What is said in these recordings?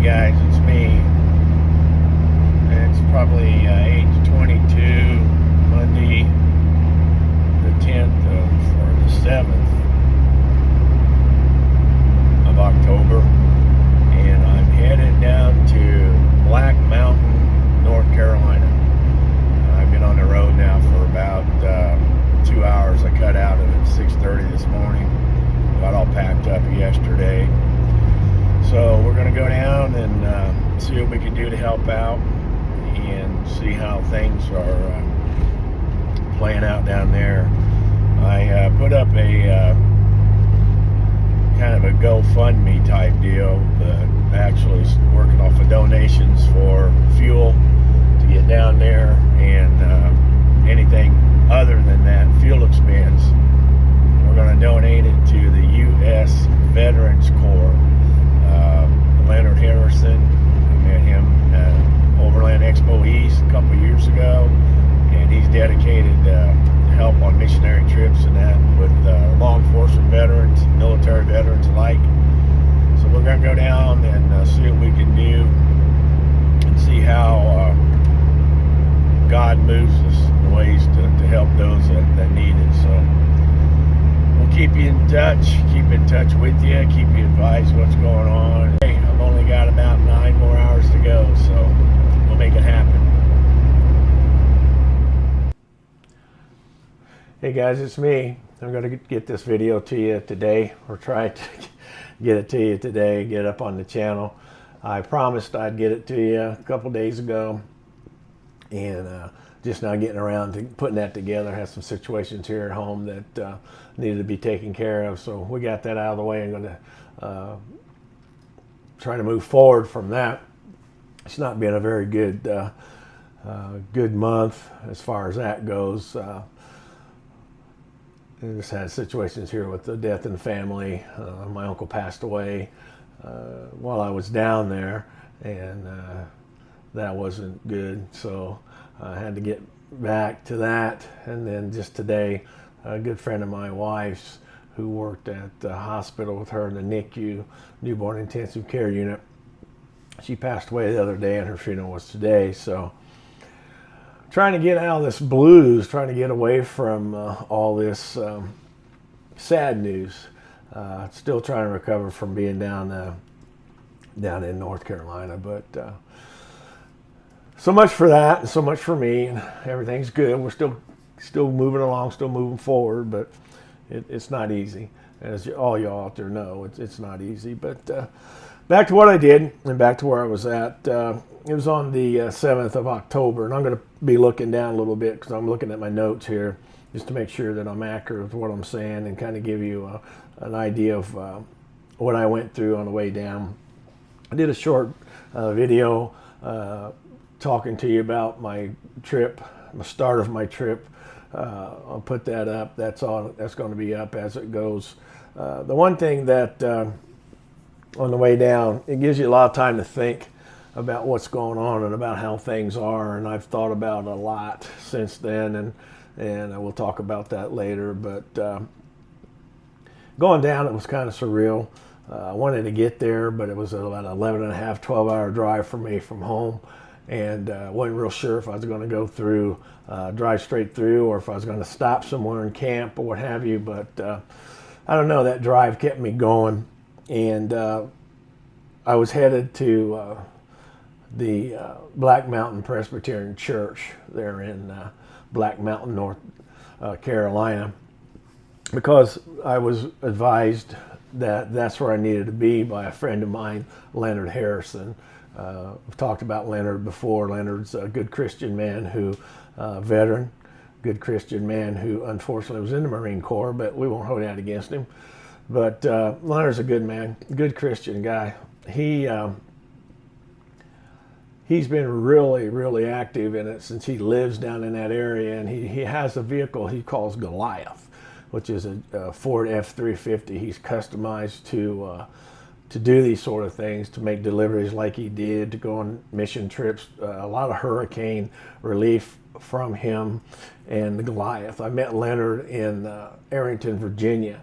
guys, it's me. It's probably 8:22 Monday the 10th or the 7th of October, and I'm headed down to Black Mountain, North Carolina. I've been on the road now for about 2 hours. I cut out at 6:30 this morning. Got all packed up yesterday. So we're going to go down and see what we can do to help out and see how things are playing out down there. I put up a kind of a GoFundMe type deal, actually working off of donations for fuel to get down there, and anything other than that fuel expense, we're going to donate it to the U.S. Veterans Corps. Leonard Harrison, I met him at Overland Expo East a couple years ago, and he's dedicated to help on missionary trips and that with law enforcement veterans, military veterans alike. So we're going to go down and see what we can do and see how God moves us in ways to help those that need it. So we'll keep you in touch with you, keep you advised what's going on. Hey, I've only got about 9 more hours to go, so we'll make it happen. Hey guys, it's me. I'm going to get this video to you today, or try to get it to you today, get it up on the channel. I promised I'd get it to you a couple days ago, and just now getting around to putting that together. I have some situations here at home that needed to be taken care of, so we got that out of the way. I'm going to try to move forward from that. It's not been a very good good month as far as that goes. I just had situations here with the death in the family. My uncle passed away while I was down there, and that wasn't good, so I had to get back to that. And then just today, a good friend of my wife's who worked at the hospital with her in the NICU, newborn intensive care unit, she passed away the other day, and her funeral was today. So trying to get out of this blues, trying to get away from all this sad news. Still trying to recover from being down in North Carolina, but so much for that, and so much for me, and everything's good. We're still moving along, still moving forward, but it's not easy. As all y'all out there know, it's not easy. But back to what I did, and back to where I was at. It was on the 7th of October, and I'm going to be looking down a little bit because I'm looking at my notes here just to make sure that I'm accurate with what I'm saying and kind of give you an idea of what I went through on the way down. I did a short video talking to you about my trip, the start of my trip. I'll put that up. That's going to be up as it goes. The one thing that on the way down, it gives you a lot of time to think about what's going on and about how things are, and I've thought about a lot since then, and I will talk about that later. But going down, it was kind of surreal. I wanted to get there, but it was about 11 and a half, 12-hour drive for me from home, and wasn't real sure if I was going to go through, drive straight through, or if I was going to stop somewhere and camp or what have you. But I don't know, that drive kept me going, and I was headed to the Black Mountain Presbyterian Church there in Black Mountain, North Carolina, because I was advised that that's where I needed to be by a friend of mine, Leonard Harrison. I've talked about Leonard before. Leonard's a good Christian man who, veteran, good Christian man who unfortunately was in the Marine Corps, but we won't hold that against him. But Leonard's a good man, good Christian guy. He's been really, really active in it since he lives down in that area, and he has a vehicle he calls Goliath, which is a Ford F-350. He's customized to do these sort of things, to make deliveries like he did, to go on mission trips, a lot of hurricane relief from him and the Goliath. I met Leonard in Arlington, Virginia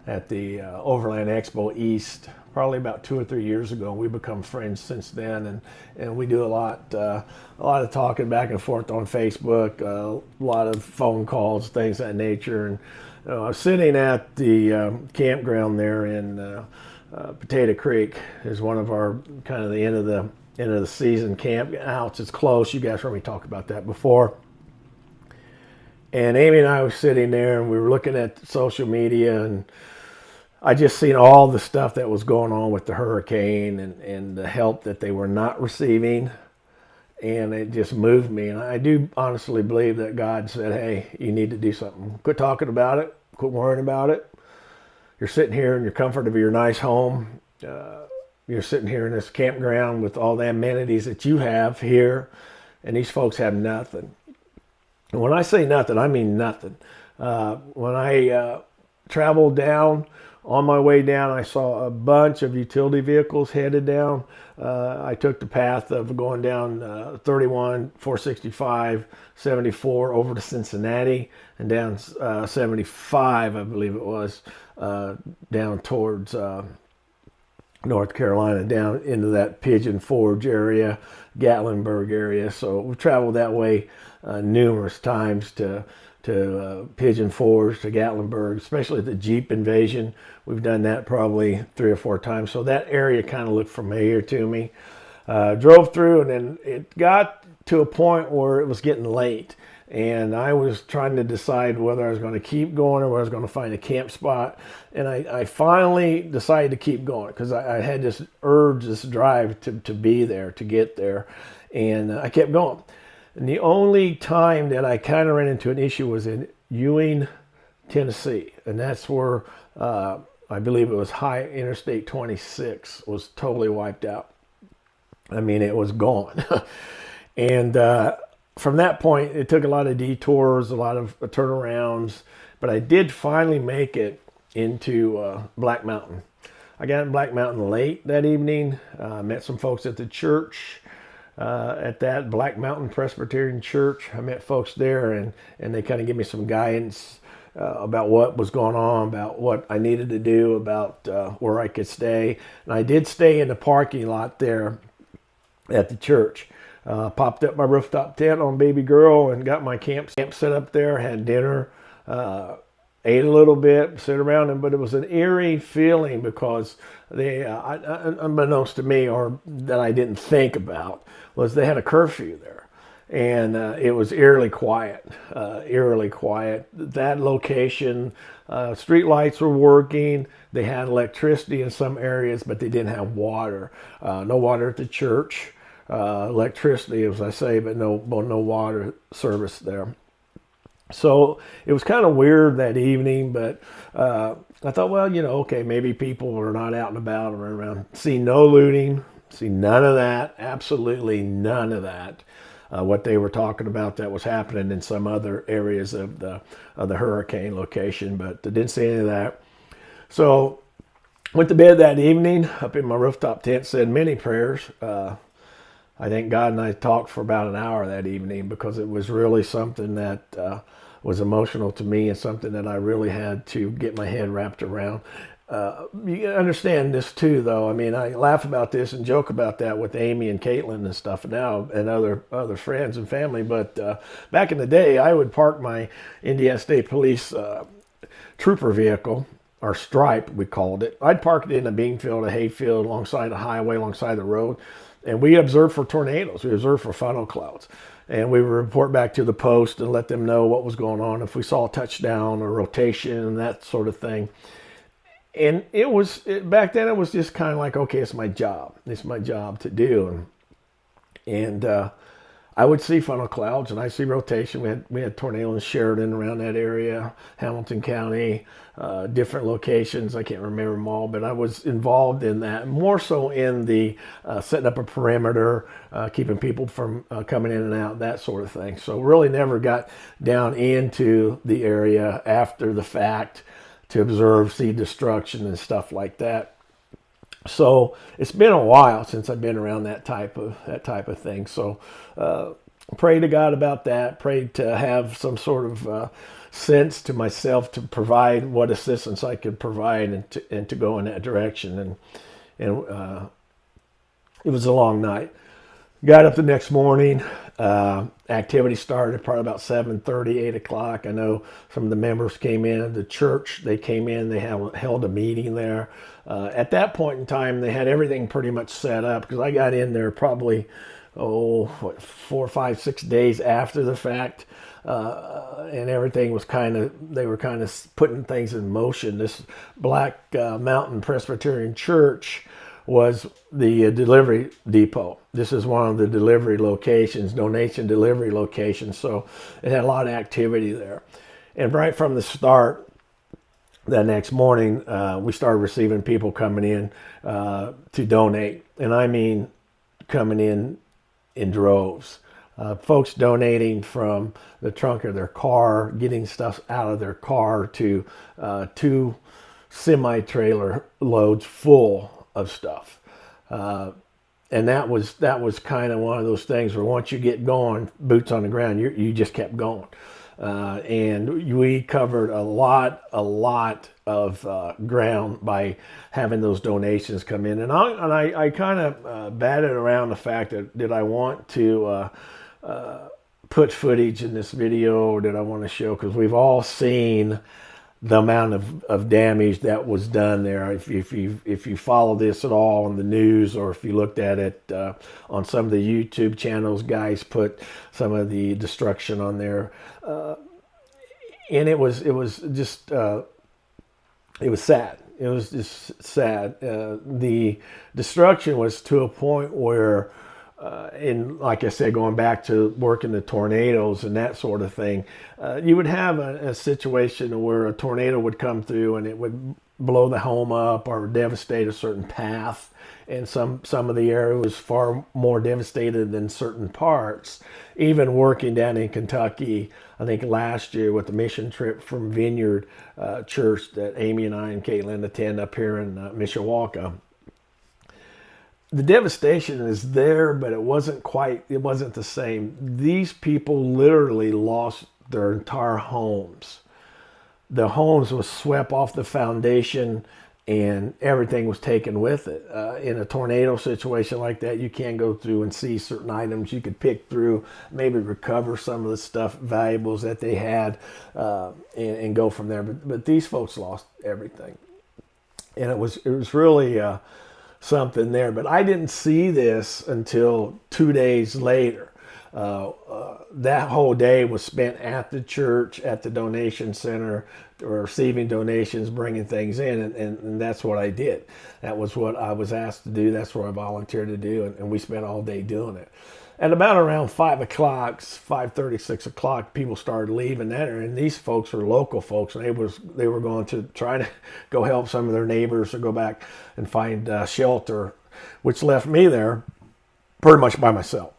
at the Overland Expo East probably about 2 or 3 years ago. We become friends since then, and we do a lot of talking back and forth on Facebook, a lot of phone calls, things of that nature. And I was sitting at the campground there in Potato Creek. Is one of our kind of the end of the season camp outs. It's close. You guys heard me talk about that before. And Amy and I were sitting there, and we were looking at social media, and I just seen all the stuff that was going on with the hurricane and the help that they were not receiving. And it just moved me. And I do honestly believe that God said, hey, you need to do something. Quit talking about it. Quit worrying about it. You're sitting here in your comfort of your nice home. You're sitting here in this campground with all the amenities that you have here. And these folks have nothing. And when I say nothing, I mean nothing. When I traveled down, on my way down, I saw a bunch of utility vehicles headed down. I took the path of going down 31, 465, 74 over to Cincinnati, and down 75, I believe it was, down towards North Carolina, down into that Pigeon Forge area, Gatlinburg area. So we traveled that way numerous times to Pigeon Forge, to Gatlinburg, especially the Jeep invasion. We've done that probably 3 or 4 times. So that area kind of looked familiar to me. Drove through, and then it got to a point where it was getting late. And I was trying to decide whether I was going to keep going or whether I was going to find a camp spot. And I finally decided to keep going because I had this urge, this drive to be there, to get there. And I kept going. And the only time that I kind of ran into an issue was in Ewing, Tennessee. And that's where I believe it was High Interstate 26 was totally wiped out. I mean, it was gone. And from that point, it took a lot of detours, a lot of turnarounds. But I did finally make it into Black Mountain. I got in Black Mountain late that evening. Met some folks at the church. At that Black Mountain Presbyterian Church. I met folks there, and they kind of gave me some guidance about what was going on, about what I needed to do, about where I could stay. And I did stay in the parking lot there at the church. Popped up my rooftop tent on Baby Girl and got my camp set up there, had dinner, ate a little bit, sit around, but it was an eerie feeling because they, unbeknownst to me, or that I didn't think about, was they had a curfew there. And it was eerily quiet, That location, street lights were working. They had electricity in some areas, but they didn't have water. No water at the church. Electricity, as I say, but no water service there. So it was kind of weird that evening, but I thought, well, okay, maybe people are not out and about or around. See no looting, see none of that, absolutely none of that. What they were talking about that was happening in some other areas of the hurricane location, but I didn't see any of that. So went to bed that evening up in my rooftop tent, said many prayers. I think God and I talked for about an hour that evening because it was really something that was emotional to me and something that I really had to get my head wrapped around. You understand this too, though. I mean, I laugh about this and joke about that with Amy and Caitlin and stuff now, and other friends and family. But back in the day, I would park my Indiana State Police trooper vehicle, or stripe, we called it. I'd park it in a bean field, a hay field, alongside a highway, alongside the road. And we observed for tornadoes. We observed for funnel clouds. And we would report back to the post and let them know what was going on, if we saw a touchdown or rotation and that sort of thing. And back then it was just kind of like, okay, it's my job. It's my job to do. And I would see funnel clouds and I see rotation. We had tornadoes in Sheridan, around that area, Hamilton County, different locations. I can't remember them all, but I was involved in that, more so in the setting up a perimeter, keeping people from coming in and out, that sort of thing. So really never got down into the area after the fact to observe, see destruction and stuff like that. So it's been a while since I've been around that type of thing. So pray to God about that. Pray to have some sort of sense to myself to provide what assistance I could provide and to go in that direction. and it was a long night. Got up the next morning. Activity started probably about 7:30, 8 o'clock. I know some of the members came in. The church, they came in. They held a meeting there. At that point in time, they had everything pretty much set up because I got in there probably, 4, 5, 6 days after the fact. And everything was they were kind of putting things in motion. This Black Mountain Presbyterian Church was the delivery depot. This is one of the delivery locations, donation delivery locations. So it had a lot of activity there. And right from the start, that next morning, we started receiving people coming in to donate. And I mean coming in droves. Folks donating from the trunk of their car, getting stuff out of their car to 2 semi-trailer loads full of stuff. And that was kind of one of those things where once you get going, boots on the ground, you just kept going. And we covered a lot of ground by having those donations come in. And I kind of batted around the fact that did I want to put footage in this video, or did I want to show? Because we've all seen the amount of damage that was done there. If you follow this at all on the news, or if you looked at it on some of the YouTube channels, guys put some of the destruction on there, and it was just it was sad. It was just sad. The destruction was to a point where, and like I said, going back to working the tornadoes and that sort of thing, you would have a situation where a tornado would come through and it would blow the home up or devastate a certain path. And some of the area was far more devastated than certain parts. Even working down in Kentucky, I think last year with the mission trip from Vineyard Church that Amy and I and Caitlin attend up here in Mishawaka, the devastation is there, but it wasn't the same. These people literally lost their entire homes. The homes was swept off the foundation and everything was taken with it. In a tornado situation like that, you can go through and see certain items you could pick through, maybe recover some of the stuff, valuables that they had, and go from there. But these folks lost everything. And it was really something there, but I didn't see this until 2 days later. That whole day was spent at the church, at the donation center, receiving donations, bringing things in, and that's what I did. That was what I was asked to do. That's what I volunteered to do, and we spent all day doing it. At about around 5 o'clock, 5:30, 6 o'clock, people started leaving that area, and these folks were local folks, and they were going to try to go help some of their neighbors or go back and find shelter, which left me there pretty much by myself.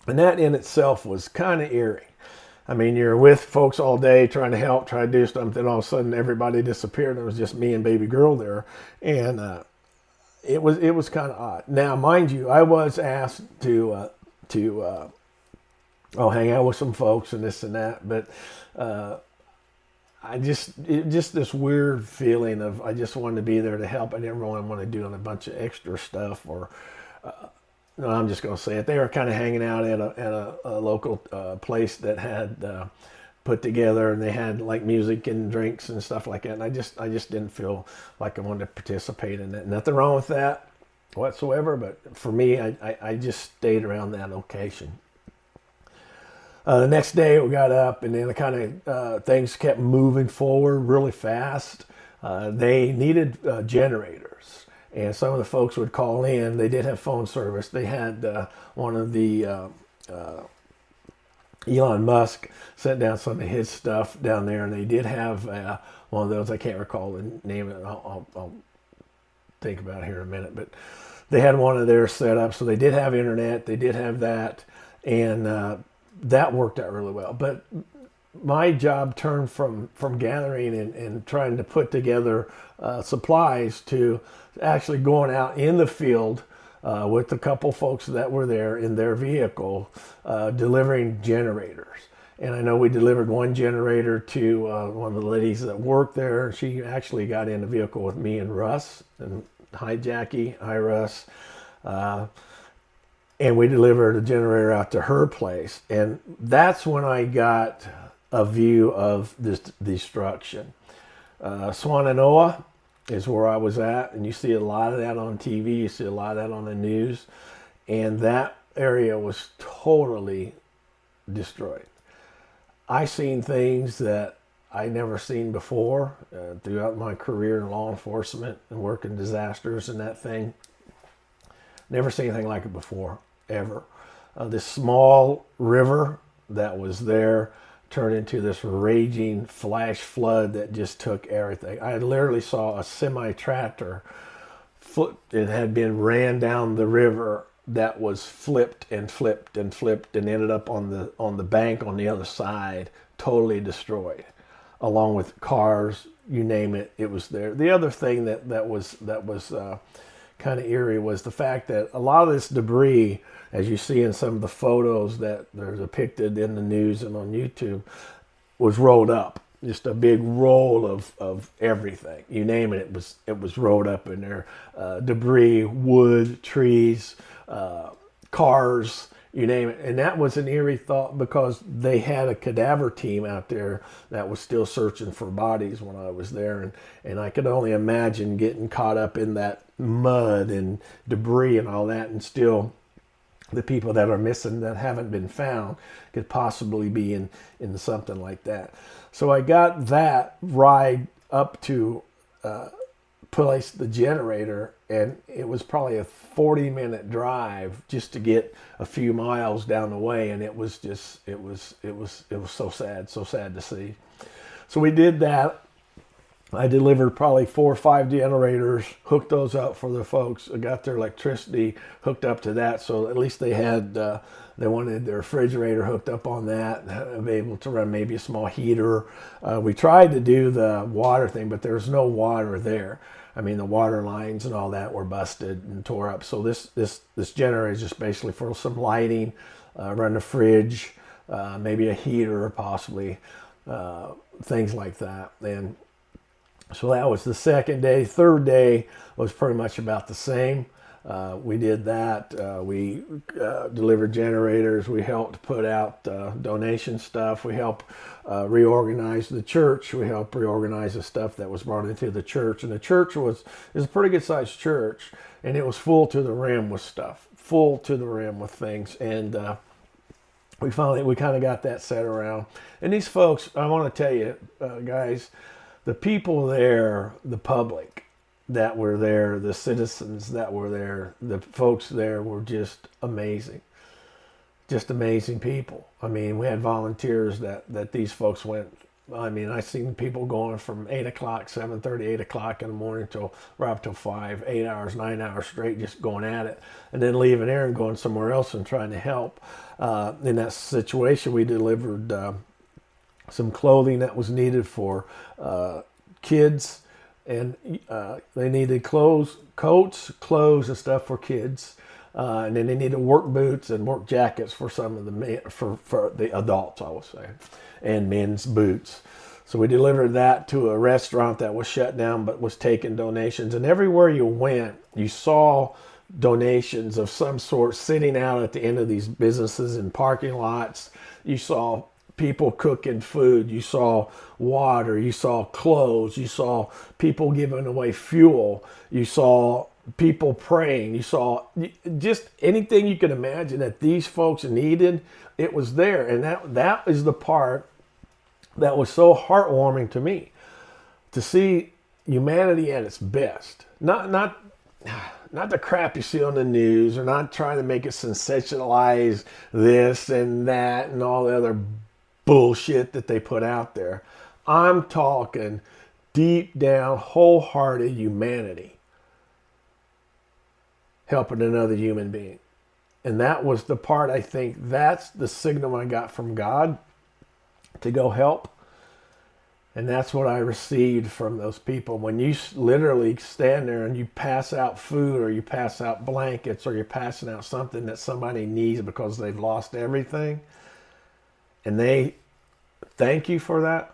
And that in itself was kind of eerie. I mean, you're with folks all day trying to help, try to do something, all of a sudden everybody disappeared, and it was just me and baby girl there, and it was kind of odd. Now, mind you, I was asked to hang out with some folks and this and that, but just this weird feeling of I just wanted to be there to help. I didn't really want to do a bunch of extra stuff, or no, I'm just going to say it. They were kind of hanging out at a local place that had put together, and they had like music and drinks and stuff like that. And I just didn't feel like I wanted to participate in that. Nothing wrong with that whatsoever, but for me, I just stayed around that location. The next day we got up, and then the kind of things kept moving forward really fast. They needed generators, and some of the folks would call in. They did have phone service. They had one of the Elon Musk sent down some of his stuff down there, and they did have one of those. I can't recall the name of it. I'll think about it here in a minute, but they had one of theirs set up, so they did have internet. They did have that, and that worked out really well. But my job turned from gathering and trying to put together supplies to actually going out in the field with a couple folks that were there in their vehicle, delivering generators. And I know we delivered one generator to one of the ladies that worked there. She actually got in the vehicle with me and Russ, and Hi, Jackie. Hi, Russ. And we delivered a generator out to her place. And that's when I got a view of this destruction. Swananoa is where I was at, and you see a lot of that on TV, you see a lot of that on the news, and that area was totally destroyed. I seen things that I never seen before throughout my career in law enforcement and working disasters and that thing. Never seen anything like it before, ever. This small river that was there turned into this raging flash flood that just took everything. I literally saw a semi-tractor. It had been ran down the river that was flipped and flipped and flipped and ended up on the bank on the other side, totally destroyed, along with cars, you name it, it was there. The other thing that was kind of eerie was the fact that a lot of this debris, as you see in some of the photos that are depicted in the news and on YouTube, was rolled up. Just a big roll of everything. You name it, it was rolled up in there. Debris, wood, trees, cars, you name it. And that was an eerie thought because they had a cadaver team out there that was still searching for bodies when I was there. And I could only imagine getting caught up in that mud and debris and all that, and still the people that are missing that haven't been found could possibly be in something like that. So I got that ride up to place the generator, and it was probably a 40-minute drive just to get a few miles down the way, and it was so sad to see. So we did that. I delivered probably 4 or 5 generators, hooked those up for the folks. I got their electricity hooked up to that, so at least they had, they wanted their refrigerator hooked up on that, able to run maybe a small heater. We tried to do the water thing, but there's no water there. I mean, the water lines and all that were busted and tore up. So this generator is just basically for some lighting, run the fridge, maybe a heater, possibly, things like that. And so that was the second day. Third day was pretty much about the same. We did that. We delivered generators. We helped put out donation stuff. We helped reorganize the church. We helped reorganize the stuff that was brought into the church. And the church is a pretty good sized church, and it was full to the rim with stuff, full to the rim with things. And we kind of got that set around. And these folks, I want to tell you, guys, the people there, the public that were there, the citizens that were there, the folks there were just amazing. Just amazing people. I mean, we had volunteers that these folks went. I mean, I seen people going from 8 o'clock, 7:30, 8 o'clock in the morning till right up till 5, 8 hours, 9 hours straight, just going at it, and then leaving there and going somewhere else and trying to help. In that situation, we delivered some clothing that was needed for kids, and they needed coats, clothes, and stuff for kids, and then they needed work boots and work jackets for some of the men, for the adults, I will say, and men's boots. So we delivered that to a restaurant that was shut down but was taking donations, and everywhere you went, you saw donations of some sort sitting out at the end of these businesses and parking lots. You saw people cooking food, you saw water, you saw clothes, you saw people giving away fuel, you saw people praying, you saw just anything you could imagine that these folks needed, it was there. And that is the part that was so heartwarming to me, to see humanity at its best. Not the crap you see on the news, or not trying to make it sensationalize this and that and all the other bullshit that they put out there. I'm talking deep down, wholehearted humanity helping another human being. And that was the part, I think, that's the signal I got from God to go help. And that's what I received from those people. When you literally stand there and you pass out food, or you pass out blankets, or you're passing out something that somebody needs because they've lost everything, and they thank you for that,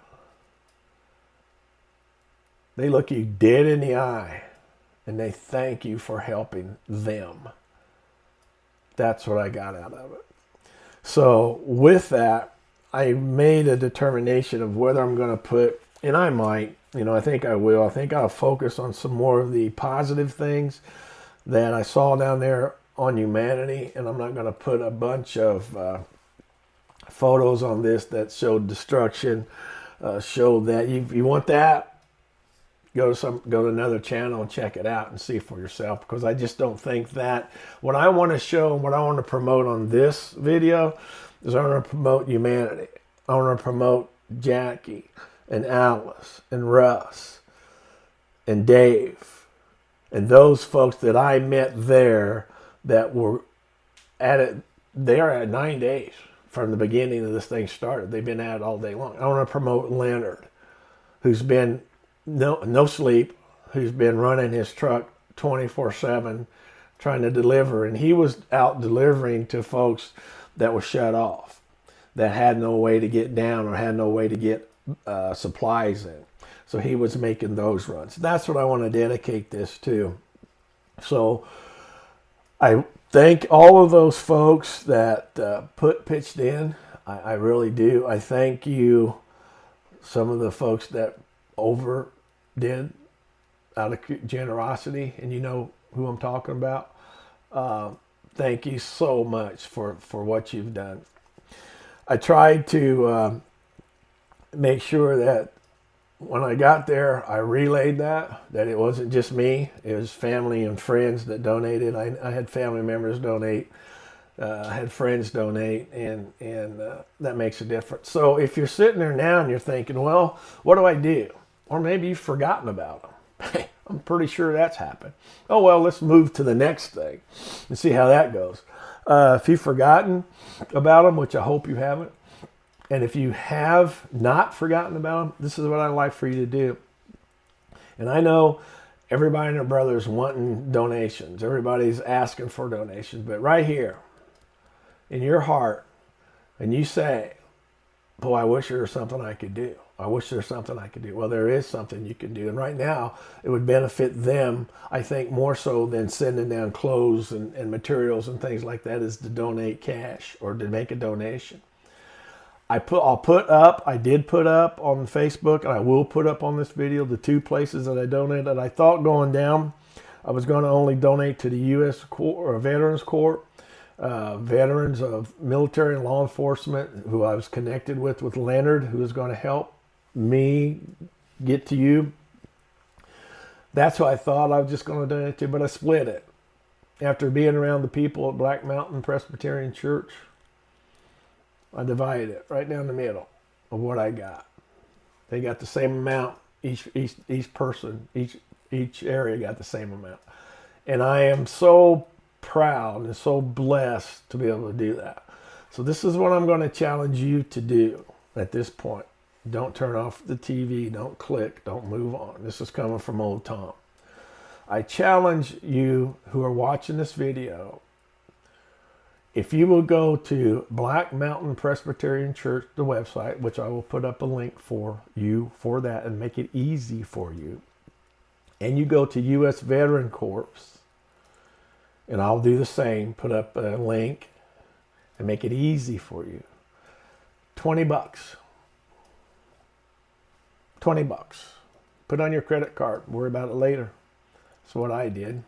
they look you dead in the eye and they thank you for helping them. That's what I got out of it. So with that, I made a determination of whether I'm going to put, and I might, I think I will. I think I'll focus on some more of the positive things that I saw down there on humanity, and I'm not going to put a bunch of photos on this that showed destruction, show that. You want that, go to another channel and check it out and see for yourself, because I just don't think that what I want to show and what I want to promote on this video is I want to promote humanity. I want to promote Jackie and Alice and Russ and Dave and those folks that I met there that were at it. They're at 9 days from the beginning of this thing started. They've been at it all day long. I want to promote Leonard, who's been no sleep, who's been running his truck 24/7 trying to deliver, and he was out delivering to folks that were shut off, that had no way to get down or had no way to get supplies in. So he was making those runs. That's what I want to dedicate this to. So I thank all of those folks that pitched in. I really do. I thank you, some of the folks that overdid out of generosity, and you know who I'm talking about. Thank you so much for what you've done. I tried to make sure that when I got there, I relayed that it wasn't just me. It was family and friends that donated. I had family members donate. I had friends donate, and that makes a difference. So if you're sitting there now and you're thinking, well, what do I do? Or maybe you've forgotten about them. I'm pretty sure that's happened. Oh, well, let's move to the next thing and see how that goes. If you've forgotten about them, which I hope you haven't, and if you have not forgotten about them, this is what I'd like for you to do. And I know everybody and their brother's wanting donations. Everybody's asking for donations. But right here, in your heart, and you say, boy, I wish there was something I could do. I wish there's something I could do. Well, there is something you can do. And right now, it would benefit them, I think, more so than sending down clothes and materials and things like that, is to donate cash or to make a donation. I did put up on Facebook, and I will put up on this video, the 2 places that I donated. I thought going down, I was going to only donate to the U.S. Veterans Corps, veterans of military and law enforcement who I was connected with Leonard, who is going to help me get to you. That's who I thought I was just going to donate to, but I split it. After being around the people at Black Mountain Presbyterian Church, I divided it right down the middle of what I got. They got the same amount. Each person, each area got the same amount. And I am so proud and so blessed to be able to do that. So this is what I'm going to challenge you to do at this point. Don't turn off the TV. Don't click. Don't move on. This is coming from old Tom. I challenge you who are watching this video, if you will go to Black Mountain Presbyterian Church, the website, which I will put up a link for you for that and make it easy for you, and you go to U.S. Veteran Corps, and I'll do the same, put up a link and make it easy for you. $20. $20. Put on your credit card. Worry about it later. That's what I did.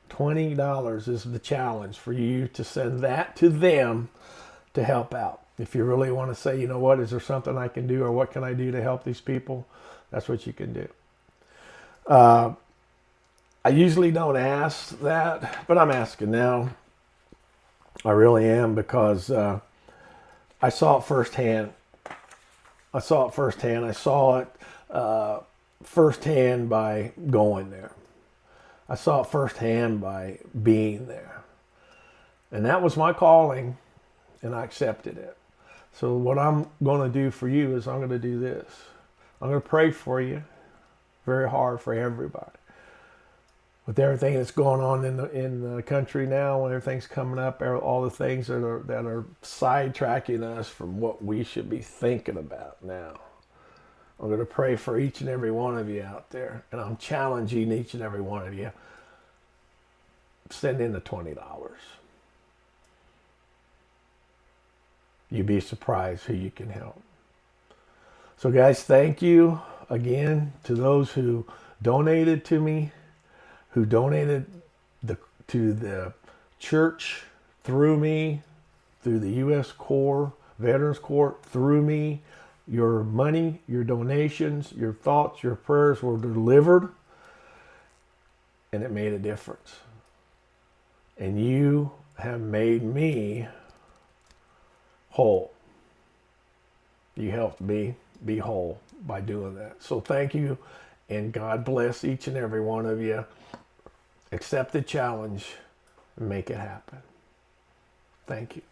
$20 is the challenge for you to send that to them to help out. If you really want to say, you know what, is there something I can do, or what can I do to help these people? That's what you can do. I usually don't ask that, but I'm asking now. I really am, because I saw it firsthand. I saw it firsthand by going there. I saw it firsthand by being there. And that was my calling, and I accepted it. So what I'm going to do for you is I'm going to do this. I'm going to pray for you very hard for everybody. With everything that's going on in the country now, when everything's coming up, all the things that are sidetracking us from what we should be thinking about now. I'm going to pray for each and every one of you out there. And I'm challenging each and every one of you. Send in the $20. You'd be surprised who you can help. So guys, thank you again to those who donated to me, who donated to the church through me, through the U.S. Corps, Veterans Court through me. Your money, your donations, your thoughts, your prayers were delivered, and it made a difference. And you have made me whole. You helped me be whole by doing that. So thank you, and God bless each and every one of you. Accept the challenge and make it happen. Thank you.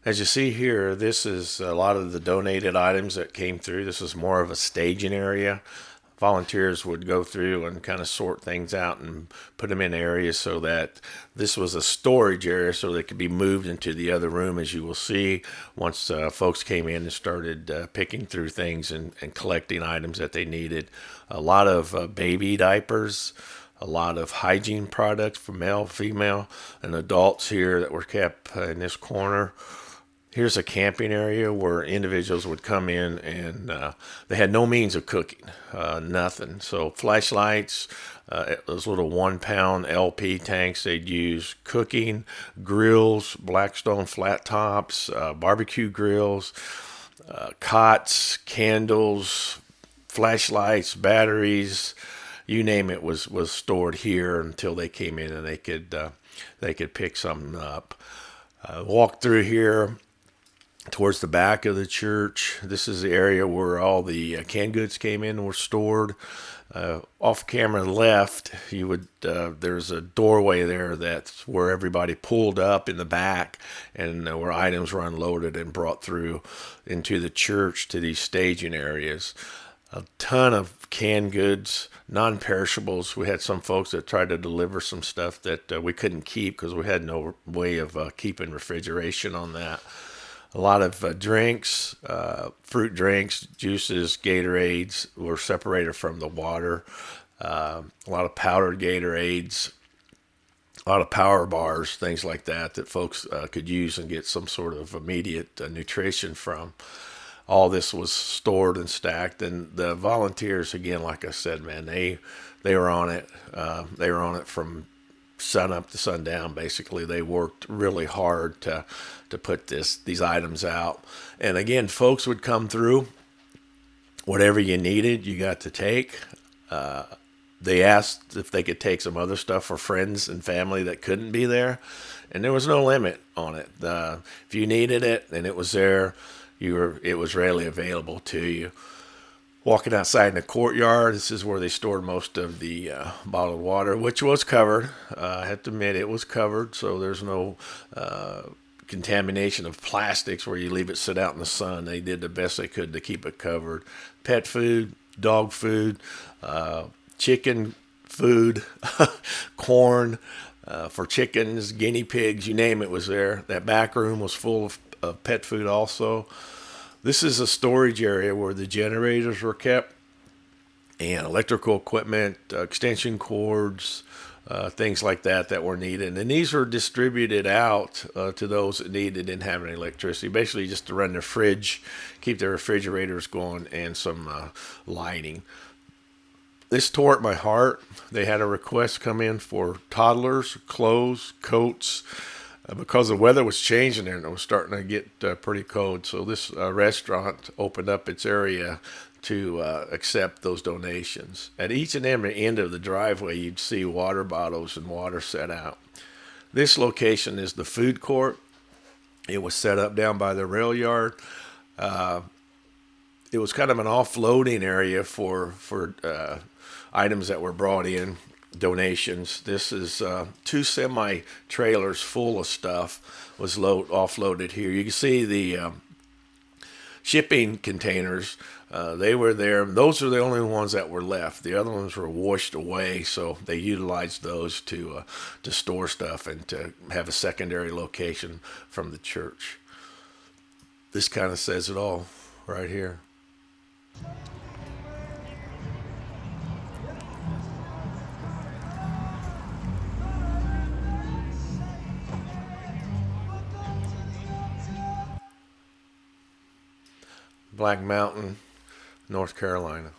As you see here, this is a lot of the donated items that came through. This is more of a staging area. Volunteers would go through and kind of sort things out and put them in areas so that this was a storage area so they could be moved into the other room, as you will see once folks came in and started picking through things and collecting items that they needed. A lot of baby diapers, a lot of hygiene products for male, female, and adults here that were kept in this corner. Here's a camping area where individuals would come in and they had no means of cooking, nothing. So flashlights, those little 1 pound LP tanks they'd use, cooking, grills, Blackstone flat tops, barbecue grills, cots, candles, flashlights, batteries, you name it was stored here until they came in and they could pick something up. Walk through here towards the back of the church. This is the area where all the canned goods came in and were stored. Off camera left, you would there's a doorway there that's where everybody pulled up in the back and where items were unloaded and brought through into the church to these staging areas. A ton of canned goods, non-perishables. We had some folks that tried to deliver some stuff that we couldn't keep because we had no way of keeping refrigeration on that. A lot of drinks, fruit drinks, juices, Gatorades were separated from the water. A lot of powdered Gatorades, a lot of power bars, things like that folks could use and get some sort of immediate nutrition from. All this was stored and stacked, and the volunteers, again, like I said, man, they were on it. They were on it from sun up to sundown. Basically, they worked really hard to put these items out. And again, folks would come through. Whatever you needed, you got to take. They asked if they could take some other stuff for friends and family that couldn't be there, and there was no limit on it. If you needed it and it was there, it was readily available to you. Walking outside in the courtyard, this is where they stored most of the bottled water, which was covered. I have to admit, it was covered, so there's no contamination of plastics where you leave it sit out in the sun. They did the best they could to keep it covered. Pet food, dog food, chicken food, corn for chickens, guinea pigs, you name it was there. That back room was full of pet food also. This is a storage area where the generators were kept and electrical equipment, extension cords, things like that were needed. And these were distributed out to those that needed and didn't have any electricity, basically just to run their fridge, keep their refrigerators going, and some lighting. This tore at my heart. They had a request come in for toddlers, clothes, coats, because the weather was changing there and it was starting to get pretty cold. So this restaurant opened up its area to accept those donations. At each and every end of the driveway, you'd see water bottles and water set out. This location is the food court. It was set up down by the rail yard. It was kind of an offloading area for items that were brought in, donations. This is 2 semi trailers full of stuff was offloaded here. You can see the shipping containers. They were there. Those are the only ones that were left. The other ones were washed away, so they utilized those to store stuff and to have a secondary location from the church. This kind of says it all right here. Black Mountain, North Carolina.